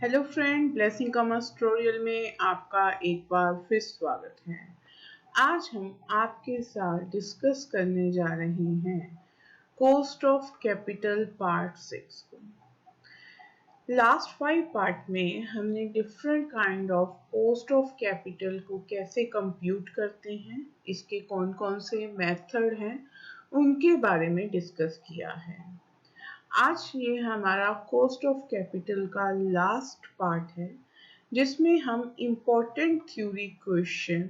Hello friend, blessing commerce tutorial में आपका एक बार फिर स्वागत है। आज हम आपके साथ डिस्कस करने जा रहे हैं कॉस्ट ऑफ कैपिटल पार्ट 6 को। लास्ट 5 पार्ट में हमने different kind of cost of capital को कैसे कंप्यूट करते हैं, इसके कौन कौन से मेथड हैं, उनके बारे में डिस्कस किया है। आज ये हमारा कॉस्ट ऑफ कैपिटल का लास्ट पार्ट है, जिसमें हम important theory question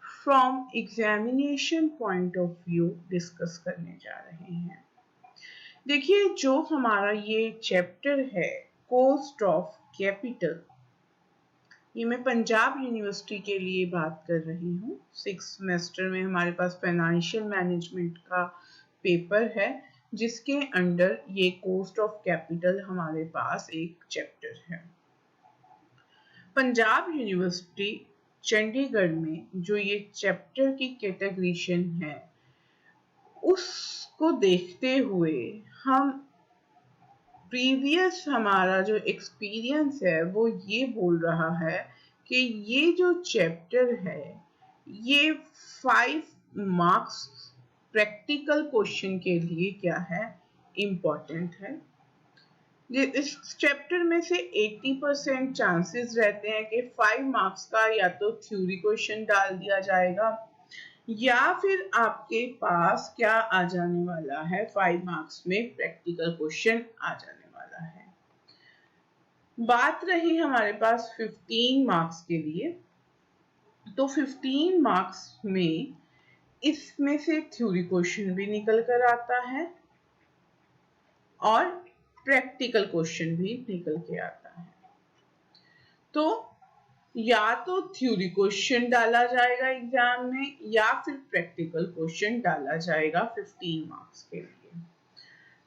from examination point of view discuss करने जा रहे हैं। देखिए, जो हमारा ये चैप्टर है कॉस्ट ऑफ कैपिटल, ये मैं पंजाब यूनिवर्सिटी के लिए बात कर रही हूँ। 6 सेमेस्टर में हमारे पास फाइनेंशियल मैनेजमेंट का पेपर है, जिसके अंडर ये कॉस्ट ऑफ कैपिटल हमारे पास एक चैप्टर है। पंजाब यूनिवर्सिटी चंडीगढ़ में जो ये चैप्टर की कैटेगरीशन है, उसको देखते हुए हम प्रीवियस हमारा जो एक्सपीरियंस है वो ये बोल रहा है कि ये जो चैप्टर है ये 5 मार्क्स प्रैक्टिकल क्वेश्चन के लिए क्या है, इम्पोर्टेंट है। इस चैप्टर में से 80% चांसेस रहते हैं कि 5 मार्क्स का या तो थ्योरी क्वेश्चन डाल दिया जाएगा या फिर आपके पास क्या आ जाने वाला है, 5 मार्क्स में प्रैक्टिकल क्वेश्चन आ जाने वाला है। बात रही हमारे पास 15 मार्क्स के लिए, तो 15 मार्क्स में इसमें से थ्योरी क्वेश्चन भी निकल कर आता है और प्रैक्टिकल क्वेश्चन भी निकल के आता है। तो या तो थ्योरी क्वेश्चन डाला जाएगा एग्जाम में या फिर प्रैक्टिकल क्वेश्चन डाला जाएगा 15 मार्क्स के लिए।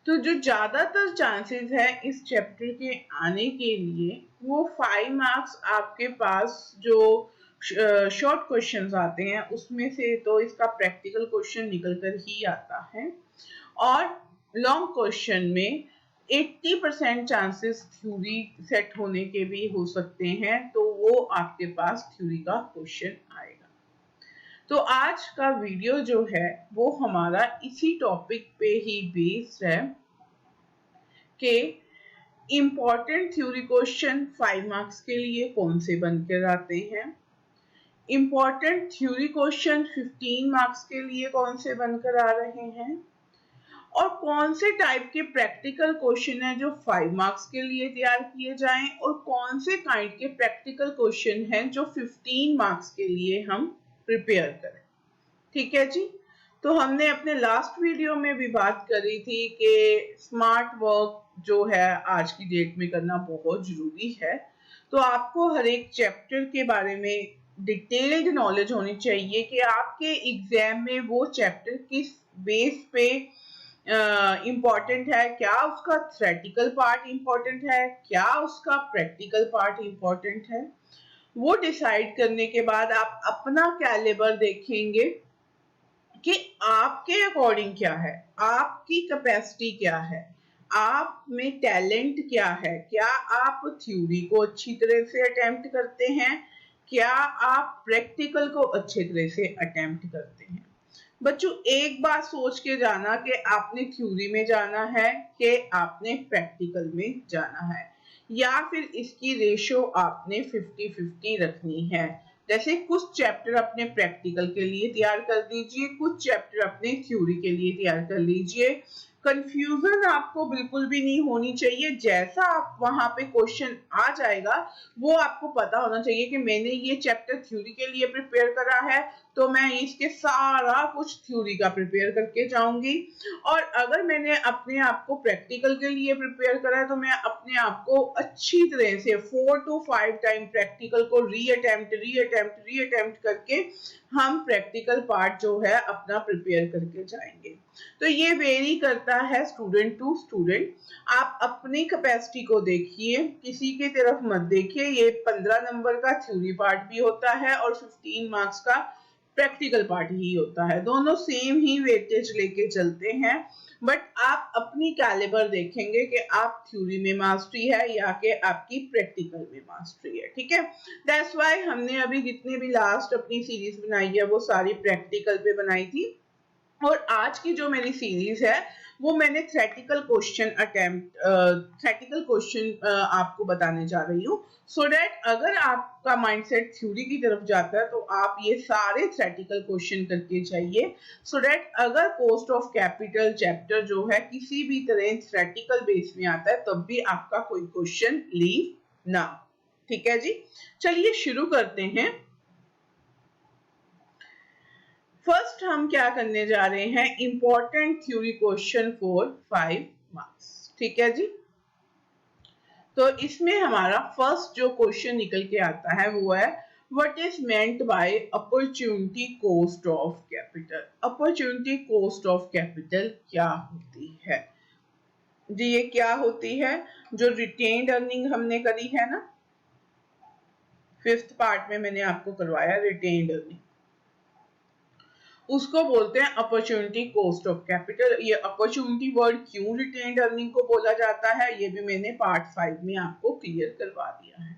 तो जो ज्यादातर चांसेस है इस चैप्टर के आने के लिए, वो 5 मार्क्स आपके पास जो शॉर्ट क्वेश्चंस आते हैं उसमें से तो इसका प्रैक्टिकल क्वेश्चन निकल कर ही आता है, और लॉन्ग क्वेश्चन में 80% चांसेस थ्योरी सेट होने के भी हो सकते हैं, तो वो आपके पास थ्योरी का क्वेश्चन आएगा। तो आज का वीडियो जो है वो हमारा इसी टॉपिक पे ही बेस्ड है कि इम्पोर्टेंट थ्योरी क्वेश्चन 5 मार्क्स के लिए कौन से बनकर आते हैं, इम्पोर्टेंट थ्योरी क्वेश्चन 15 मार्क्स के लिए कौन से बनकर आ रहे हैं, और कौन से टाइप के प्रैक्टिकल क्वेश्चन है जो 5 मार्क्स के लिए तैयार किए जाएं, और कौन से काइंड के प्रैक्टिकल क्वेश्चन हैं जो 15 मार्क्स के लिए हम प्रिपेयर करें। ठीक है जी। तो हमने अपने लास्ट वीडियो में भी बात करी थी कि स्मार्ट वर्क जो है आज की डेट में करना बहुत जरूरी है। तो आपको हर एक चैप्टर के बारे में डिटेल्ड नॉलेज होनी चाहिए कि आपके एग्जाम में वो चैप्टर किस बेस पे इम्पॉर्टेंट है, क्या उसका थ्योरेटिकल पार्ट इम्पॉर्टेंट है, क्या उसका प्रैक्टिकल पार्ट इम्पॉर्टेंट है। वो डिसाइड करने के बाद आप अपना कैलिबर देखेंगे कि आपके अकॉर्डिंग क्या है, आपकी कैपेसिटी क्या है, आप में टैलेंट क्या है, क्या आप थ्योरी को अच्छी तरह से अटेम्प्ट करते हैं, क्या आप प्रैक्टिकल को अच्छे तरह से अटेम्प्ट करते हैं। बच्चों, एक बात सोच के जाना कि आपने थ्योरी में जाना है कि आपने प्रैक्टिकल में जाना है, या फिर इसकी रेशो आपने 50-50 रखनी है। जैसे कुछ चैप्टर अपने प्रैक्टिकल के लिए तैयार कर दीजिए, कुछ चैप्टर अपने थ्योरी के लिए तैयार कर लीजिए। कंफ्यूजन आपको बिल्कुल भी नहीं होनी चाहिए। जैसा आप वहां पे क्वेश्चन आ जाएगा वो आपको पता होना चाहिए कि मैंने ये चैप्टर थ्योरी के लिए प्रिपेयर करा है, तो मैं इसके सारा कुछ थ्योरी का प्रिपेयर करके जाऊंगी, और अगर मैंने अपने आप को प्रैक्टिकल के लिए प्रिपेयर करा है तो मैं अपने आप को अच्छी तरह से 4 to 5 टाइम प्रैक्टिकल को रीअटेम्प्ट करके हम प्रैक्टिकल पार्ट जो है अपना प्रिपेयर करके जाएंगे। तो ये वेरी करता है स्टूडेंट टू स्टूडेंट। आप अपनी कैपेसिटी को देखिए, किसी की तरफ मत देखिए। ये 15 नंबर का थ्योरी पार्ट भी होता है और 15 मार्क्स का प्रैक्टिकल पार्ट ही होता है, दोनों सेम ही वेटेज लेके चलते हैं, बट आप अपनी कैलिबर देखेंगे कि आप थ्योरी में मास्टरी है या कि आपकी प्रैक्टिकल में मास्टरी है, ठीक है। दैट्स व्हाई हमने अभी जितने भी लास्ट अपनी सीरीज बनाई है वो सारी प्रैक्टिकल पे बनाई थी, और आज की जो मेरी सीरीज है वो मैंने थ्योरेटिकल क्वेश्चन आपको बताने जा रही हूँ, सो दैट अगर आपका माइंडसेट थ्योरी की तरफ जाता है तो आप ये सारे थ्योरेटिकल क्वेश्चन करके जाइए, सो दैट अगर कॉस्ट ऑफ कैपिटल चैप्टर जो है किसी भी तरह थ्योरेटिकल बेस में आता है तब भी आपका कोई क्वेश्चन लीव ना, ठीक है जी। चलिए शुरू करते हैं। फर्स्ट हम क्या करने जा रहे हैं, important theory question for 5 marks, ठीक है जी। तो इसमें हमारा फर्स्ट जो क्वेश्चन निकल के आता है वो है what is meant by opportunity cost of capital. Opportunity cost of capital क्या होती है जी, ये क्या होती है, जो रिटेन्ड अर्निंग हमने करी है ना, 5th पार्ट में मैंने आपको करवाया रिटेन्ड अर्निंग, उसको बोलते हैं अपॉर्चुनिटी कॉस्ट ऑफ कैपिटल। ये अपॉर्चुनिटी वर्ड क्यों रिटेन्ड अर्निंग को बोला जाता है ये भी मैंने पार्ट 5 में आपको क्लियर करवा दिया है।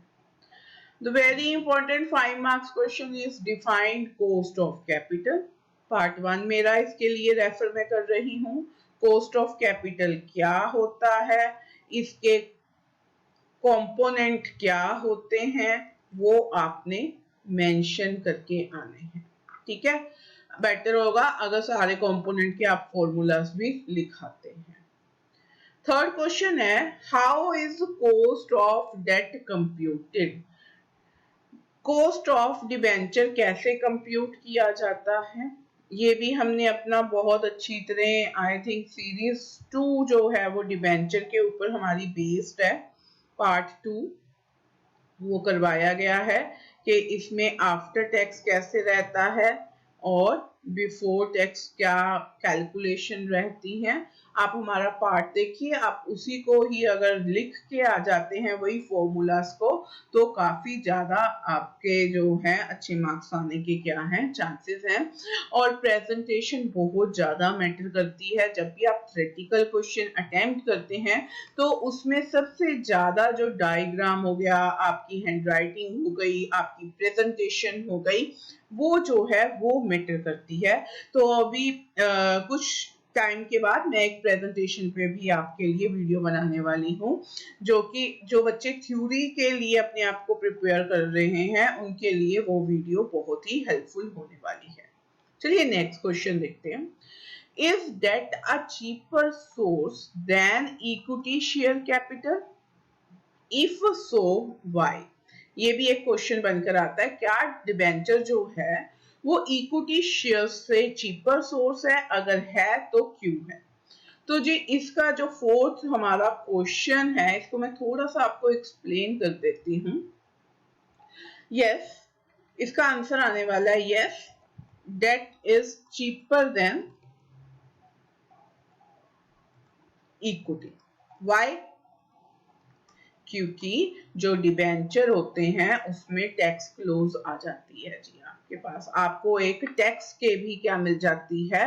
The very important 5 marks question is defined cost of capital. Part 1 मेरा इसके लिए रेफर मैं कर रही हूँ। कॉस्ट ऑफ कैपिटल क्या होता है, इसके कंपोनेंट क्या होते हैं, वो आपने मेंशन करके आने हैं, ठीक है। बेटर होगा अगर सारे कंपोनेंट के आप फॉर्मूलाज भी लिखाते हैं। Third question is how is cost of debt computed. Cost of debenture कैसे कंप्यूट किया जाता है, ये भी हमने अपना बहुत अच्छी तरह आई थिंक सीरीज 2 जो है वो डिबेंचर के ऊपर हमारी बेस्ड है, पार्ट 2 वो करवाया गया है कि इसमें आफ्टर टैक्स कैसे रहता है और बिफोर टैक्स क्या कैलकुलेशन रहती है। आप हमारा पार्ट देखिए, आप उसी को ही अगर लिख के आ जाते हैं वही फॉर्मूलाज को तो काफी ज्यादा आपके जो है अच्छे मार्क्स आने के क्या हैं चांसेस हैं। और प्रेजेंटेशन बहुत ज्यादा मैटर करती है, जब भी आप थ्योरेटिकल क्वेश्चन अटेम्प्ट करते हैं तो उसमें सबसे ज्यादा जो डायग्राम हो गया, आपकी हैंडराइटिंग हो गई, आपकी प्रेजेंटेशन हो गई, वो जो है वो मैटर करती है। तो अभी कुछ टाइम के बाद मैं एक प्रेजेंटेशन पे भी आपके लिए वीडियो बनाने वाली हूँ, जो बच्चे थ्योरी के लिए अपने आप को प्रिपेयर कर रहे हैं उनके लिए वो वीडियो बहुत ही हेल्पफुल होने वाली है। चलिए नेक्स्ट क्वेश्चन देखते हैं। Is debt a cheaper source than equity share capital? If so, why? ये भी एक क्वेश्चन बनकर आता है, क्या डिबेंचर जो है वो इक्विटी शेयर से चीपर सोर्स है, अगर है तो क्यों है। तो जी इसका जो फोर्थ हमारा क्वेश्चन है इसको मैं थोड़ा सा आपको एक्सप्लेन कर देती हूँ। यस, इसका आंसर आने वाला है yes, debt is cheaper than equity. Why? क्योंकि जो डिबेंचर होते हैं उसमें टैक्स क्लोज आ जाती है जी आपके पास, आपको एक टैक्स के भी क्या मिल जाती है,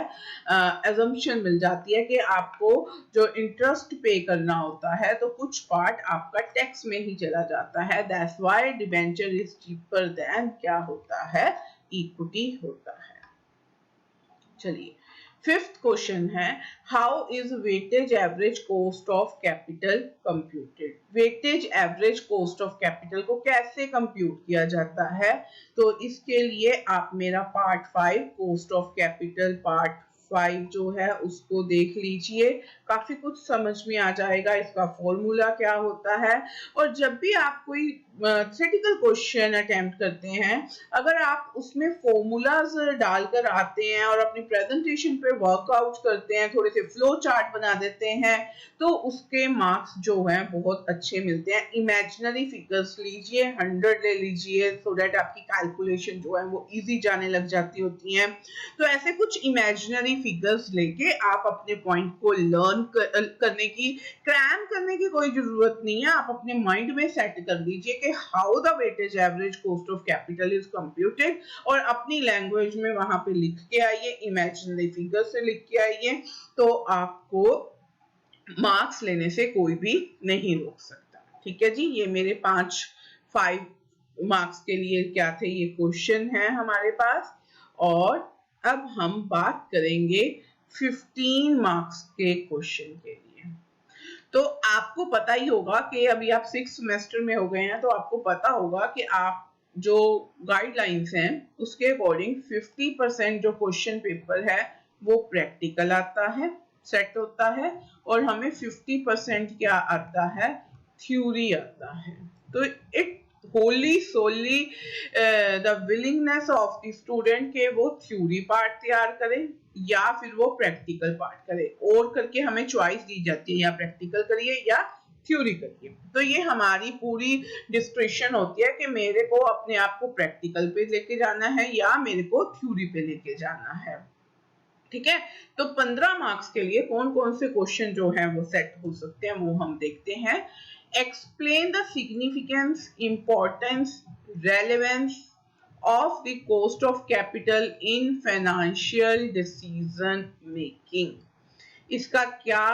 अजम्पशन मिल जाती है कि आपको जो इंटरेस्ट पे करना होता है तो कुछ पार्ट आपका टैक्स में ही चला जाता है। That's why debenture is cheaper then क्या होता है, इक्विटी होता है। चलिए fifth question is how is weightage average cost of capital computed. Weightage average cost of capital को कैसे कंप्यूट किया जाता है, तो इसके लिए आप मेरा part 5 cost of capital part 5 जो है उसको देख लीजिए, काफी कुछ समझ में आ जाएगा इसका फॉर्मूला क्या होता है। और जब भी आप कोई थ्योरेटिकल क्वेश्चन अटेम्प्ट करते हैं, अगर आप उसमें फॉर्मूलाज डालकर आते हैं और अपनी प्रेजेंटेशन पे वर्कआउट करते हैं, थोड़े से फ्लो चार्ट बना देते हैं, तो उसके मार्क्स जो हैं बहुत अच्छे मिलते हैं। इमेजिनरी फिगर्स लीजिए, 100 ले लीजिए, सो दैट आपकी कैलकुलेशन जो है वो इजी जाने लग जाती होती हैं। तो ऐसे कुछ इमेजिनरी फिगर्स लेके आप अपने पॉइंट को लर्न करने की, क्रैम करने की कोई जरूरत नहीं है। आप अपने माइंड में सेट कर दीजिए कि how the weightage average cost of capital is computed, और अपनी लैंग्वेज में वहां पे लिख के आइए, इमेजिनरी फिगर से लिख के आइए, तो आपको मार्क्स लेने से कोई भी नहीं रोक सकता। ठीक है जी, ये मेरे 5 मार्क्स के लिए क्या थे, ये क्वेश्चन है हमारे पास। और अब हम बात करेंगे 15 मार्क्स के क्वेश्चन के लिए। तो आपको पता ही होगा कि अभी आप 6 सेमेस्टर में हो गए हैं, तो आपको पता होगा कि आप जो गाइडलाइंस हैं उसके अकॉर्डिंग 50% जो क्वेश्चन पेपर है वो प्रैक्टिकल आता है, सेट होता है, और हमें 50% क्या आता है, थ्योरी आता है। तो it wholly solely the willingness of the student के वो थ्योरी पार्ट तैयार करें या फिर वो प्रैक्टिकल पार्ट करे, और करके हमें चॉइस दी जाती है, या प्रैक्टिकल करिए या थ्योरी करिए। तो ये हमारी पूरी डिस्क्रिप्शन होती है कि मेरे को अपने आप को प्रैक्टिकल पे लेके जाना है या मेरे को थ्योरी पे लेके जाना है। ठीक है, तो 15 मार्क्स के लिए कौन कौन से क्वेश्चन जो है वो सेट हो सकते हैं वो हम देखते हैं। Explain the significance, importance, relevance of the cost of capital in financial decision making। इसका क्या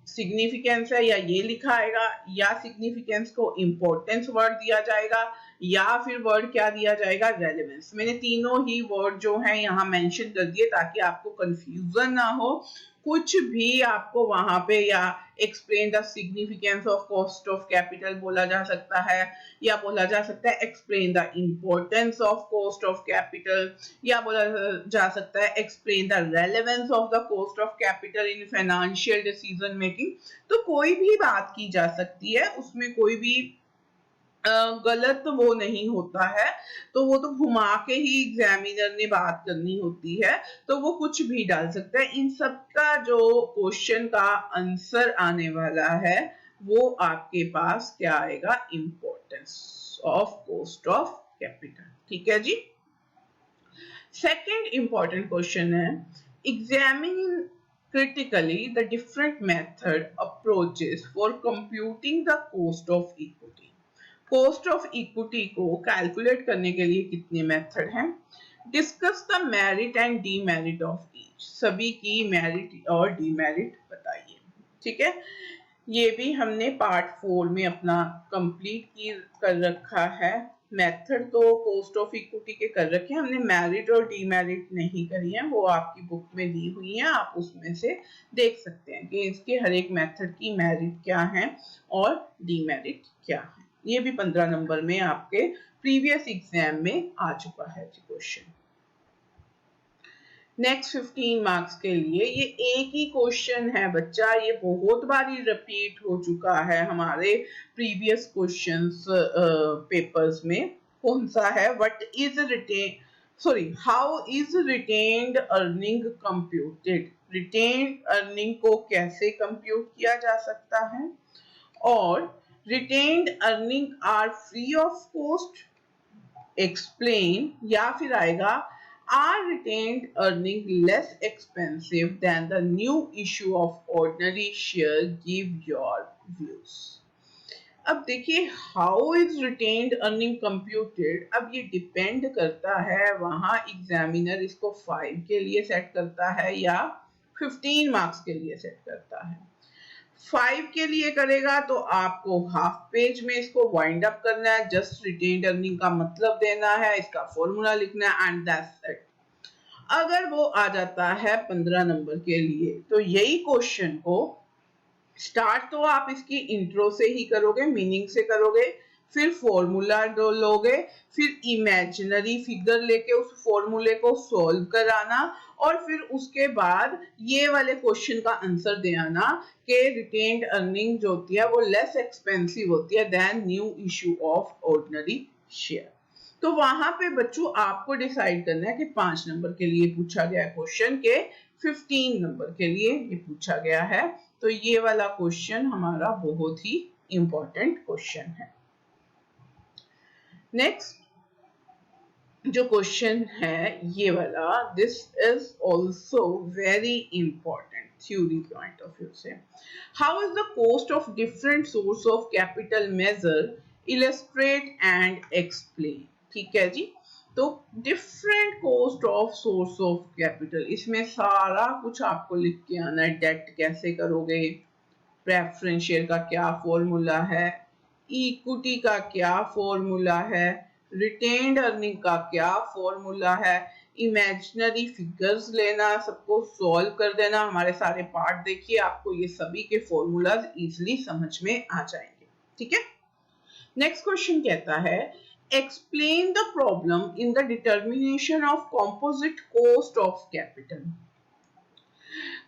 सिग्निफिकेंस है, या ये लिखा आएगा, या सिग्निफिकेंस को इंपॉर्टेंस वर्ड दिया जाएगा, या फिर वर्ड क्या दिया जाएगा, रेलेवेंस। मैंने तीनों ही वर्ड जो है यहाँ मेंशन कर दिए ताकि आपको कंफ्यूजन ना हो। कुछ भी आपको वहां पे या explain the significance of cost of capital बोला जा सकता है, या बोला जा सकता है explain the importance of cost of capital, या बोला जा सकता है explain the relevance of the cost of capital in financial decision making. तो कोई भी बात की जा सकती है, उसमें कोई भी गलत वो नहीं होता है। तो वो तो घुमा के ही एग्जामिनर ने बात करनी होती है, तो वो कुछ भी डाल सकता है। इन सब का जो क्वेश्चन का आंसर आने वाला है वो आपके पास क्या आएगा, importance of cost of capital. ठीक है जी। सेकेंड इंपॉर्टेंट क्वेश्चन है, examine critically the different method approaches for computing the cost of equity। Cost of equity को कैलकुलेट करने के लिए कितने मेथड हैं। Discuss the merit and demerit of each, सभी की मेरिट और डीमेरिट बताइए। ठीक है, ये भी हमने पार्ट 4 में अपना कंप्लीट कर रखा है। मेथड तो कॉस्ट ऑफ इक्विटी के कर रखे हैं हमने, मेरिट और डीमेरिट नहीं करी है, वो आपकी बुक में दी हुई है, आप उसमें से देख सकते हैं कि इसके हर एक मेथड की मेरिट क्या है और डीमेरिट क्या है। ये भी 15 नंबर में आपके प्रीवियस एग्जाम में आ चुका है क्वेश्चन। नेक्स्ट 15 मार्क्स के लिए ये एक ही क्वेश्चन है बच्चा, ये बहुत बारी रिपीट हो चुका है हमारे प्रीवियस क्वेश्चंस पेपर्स में। कौन सा है, what is retain, sorry, how is retained earning computed. Retained earning को कैसे कंप्यूट किया जा सकता है, और retained earning are free of cost, explain, या फिर आएगा are retained earning less expensive than the new issue of ordinary share, give your views। अब देखिए how is retained earning computed, अब ये डिपेंड करता है वहां एग्जामिनर इसको 5 के लिए सेट करता है या 15 मार्क्स के लिए सेट करता है। 5 के लिए करेगा तो आपको हाफ पेज में इसको वाइंड अप करना है, जस्ट रिटेन्ड अर्निंग का मतलब देना है, इसका फॉर्मूला लिखना है एंड दैट्स इट। अगर वो आ जाता है 15 नंबर के लिए तो यही क्वेश्चन को स्टार्ट तो आप इसकी इंट्रो से ही करोगे, मीनिंग से करोगे, फिर फॉर्मूला लोगे, फिर इमेजिनरी फिगर लेके उस फॉर्मूले को सॉल्व कराना, और फिर उसके बाद ये वाले क्वेश्चन का आंसर दे आना कि रिटेन्ड अर्निंग जो होती है वो लेस एक्सपेंसिव होती है than new issue of ordinary share. तो वहां पे बच्चों आपको डिसाइड करना है कि 5 नंबर के लिए पूछा गया क्वेश्चन के 15 नंबर के लिए ये पूछा गया है। तो ये वाला क्वेश्चन हमारा बहुत ही इंपॉर्टेंट क्वेश्चन है। नेक्स्ट जो क्वेश्चन है ये वाला, this is also very important theory point of view से। How is the cost of different source of capital measure, illustrate and explain. ठीक है जी। तो different cost of source of capital, इसमें सारा कुछ आपको लिख के आना है। डेट कैसे करोगे, प्रेफरेंस शेयर का क्या फॉर्मूला है, इक्विटी का क्या फॉर्मूला है, रिटेन्ड अर्निंग का क्या फॉर्मूला है, इमेजिनरी फिगर्स लेना, सबको सॉल्व कर देना। हमारे सारे पार्ट देखिए, आपको ये सभी के फॉर्मूलाज इजीली समझ में आ जाएंगे। ठीक है। नेक्स्ट क्वेश्चन कहता है, explain the problem in the determination of composite cost of capital.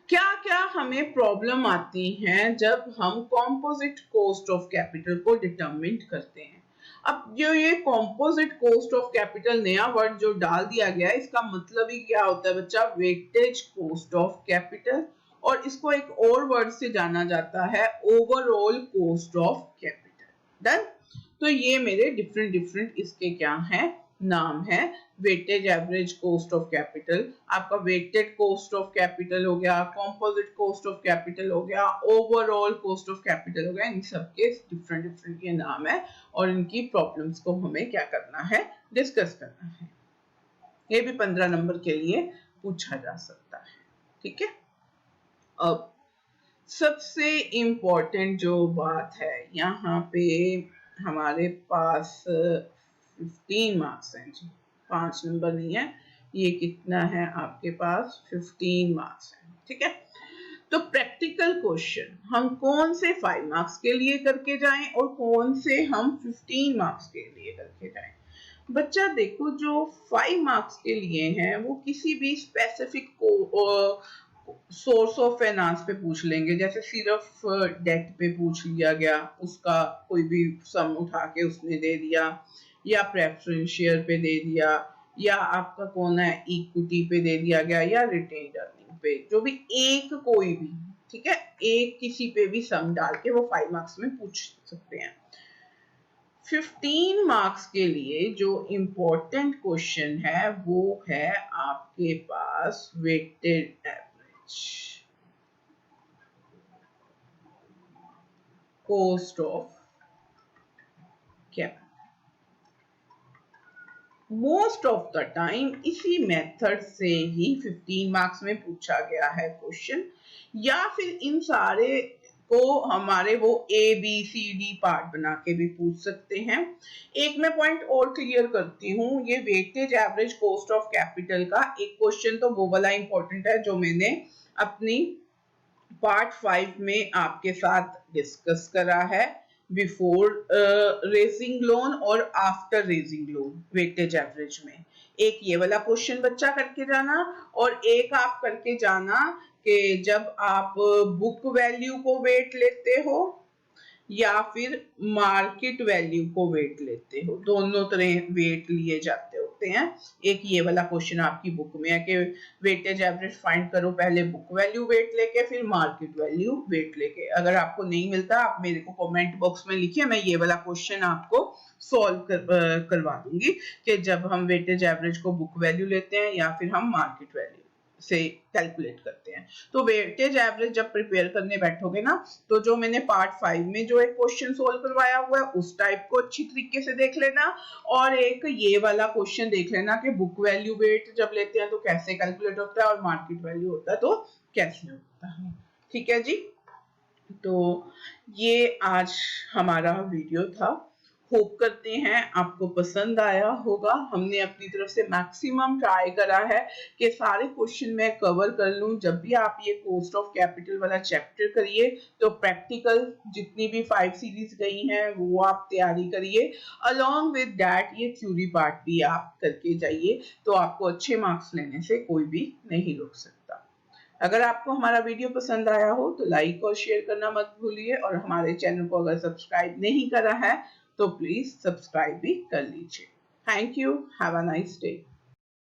क्या क्या हमें प्रॉब्लम आती हैं जब हम कॉम्पोजिट कॉस्ट ऑफ कैपिटल को डिटरमिन करते हैं। अब जो ये कॉम्पोजिट कॉस्ट ऑफ कैपिटल नया वर्ड जो डाल दिया गया है, इसका मतलब ही क्या होता है बच्चा, वेटेज कॉस्ट ऑफ कैपिटल, और इसको एक और वर्ड से जाना जाता है, overall cost of capital. Done. तो ये मेरे डिफरेंट डिफरेंट इसके क्या हैं, नाम है। Weightage average cost of capital, आपका वेटेड कॉस्ट ऑफ कैपिटल हो गया, कंपोजिट कॉस्ट ऑफ कैपिटल हो गया, ओवरऑल कॉस्ट ऑफ कैपिटल हो गया। इन सब के डिफरेंट डिफरेंट ये नाम है, और इनकी प्रॉब्लम्स को हमें क्या करना है, डिस्कस करना है। ये भी 15 नंबर के लिए पूछा जा सकता है। ठीक है। अब सबसे इम्पोर्टेंट जो बात है, यहाँ पे हमारे पास 15 मार्क्स हैं जी, 5 नंबर नहीं है। ये कितना है आपके पास, 15 मार्क्स है। ठीक है। तो प्रैक्टिकल क्वेश्चन हम कौन से 5 मार्क्स के लिए करके जाएं और कौन से हम 15 मार्क्स के लिए करके जाएं। बच्चा देखो, जो 5 मार्क्स के लिए हैं वो किसी भी स्पेसिफिक सोर्स ऑफ फाइनेंस पे पूछ लेंगे। जैसे सिर्फ डेट पे पूछ लिया गया, उसका कोई भी सम उठा के उसने दे दिया, या प्रेफरेंस शेयर पे दे दिया, या आपका कौन है इक्विटी पे दे दिया गया, या रिटेन्ड अर्निंग पे, जो भी एक कोई भी। ठीक है। एक किसी पे भी सम डाल के वो 5 मार्क्स में पूछ सकते हैं। 15 मार्क्स के लिए जो इम्पोर्टेंट क्वेश्चन है वो है आपके पास weighted average cost of capital. Most of the time इसी मेथड से ही 15 मार्क्स में पूछा गया है क्वेश्चन, या फिर इन सारे को हमारे वो A B C D part बना के भी पूछ सकते हैं। एक मैं पॉइंट और क्लियर करती हूँ, ये weightage average cost of capital का एक क्वेश्चन तो वो वाला इंपॉर्टेंट है जो मैंने अपनी पार्ट 5 में आपके साथ डिस्कस करा है, बिफोर रेजिंग लोन और after raising loan weightage average में। एक ये वाला क्वेश्चन बच्चा करके जाना, और एक आप करके जाना कि जब आप बुक वैल्यू को वेट लेते हो या फिर मार्केट वैल्यू को वेट लेते हो, दोनों तरह वेट लिए जाते होते हैं। एक ये वाला क्वेश्चन आपकी बुक में है कि वेटेज एवरेज फाइंड करो, पहले बुक वैल्यू वेट लेके फिर मार्केट वैल्यू वेट लेके। अगर आपको नहीं मिलता आप मेरे को कमेंट बॉक्स में लिखिए, मैं ये वाला क्वेश्चन आपको सॉल्व करवा दूंगी कि जब हम वेटेज एवरेज को बुक वैल्यू लेते हैं या फिर हम मार्केट वैल्यू से कैलकुलेट करते हैं। तो वेटेज एवरेज जब प्रिपेयर करने बैठोगे ना, तो जो मैंने पार्ट 5 में जो एक क्वेश्चन सोल्व करवाया हुआ है उस टाइप को अच्छी तरीके से देख लेना, और एक ये वाला क्वेश्चन देख लेना कि बुक वैल्यू वेट जब लेते हैं तो कैसे कैलकुलेट होता है और मार्केट वैल्यू होता है तो कैसे होता है। ठीक है जी। तो ये आज हमारा वीडियो था। होप करते हैं आपको पसंद आया होगा। हमने अपनी तरफ से मैक्सिमम ट्राई करा है कि सारे क्वेश्चन मैं कवर कर लूं। जब भी आप ये कॉस्ट ऑफ कैपिटल वाला चैप्टर करिए तो प्रैक्टिकल जितनी भी 5 सीरीज गई हैं वो आप तैयारी करिए, अलोंग विद दैट ये थ्योरी पार्ट भी आप करके जाइए, तो आपको अच्छे मार्क्स लेने से कोई भी नहीं रोक सकता। अगर आपको हमारा वीडियो पसंद आया हो तो लाइक और शेयर करना मत भूलिए, और हमारे चैनल को अगर सब्सक्राइब नहीं करा है तो प्लीज सब्सक्राइब भी कर लीजिए। Thank you. Have a nice day.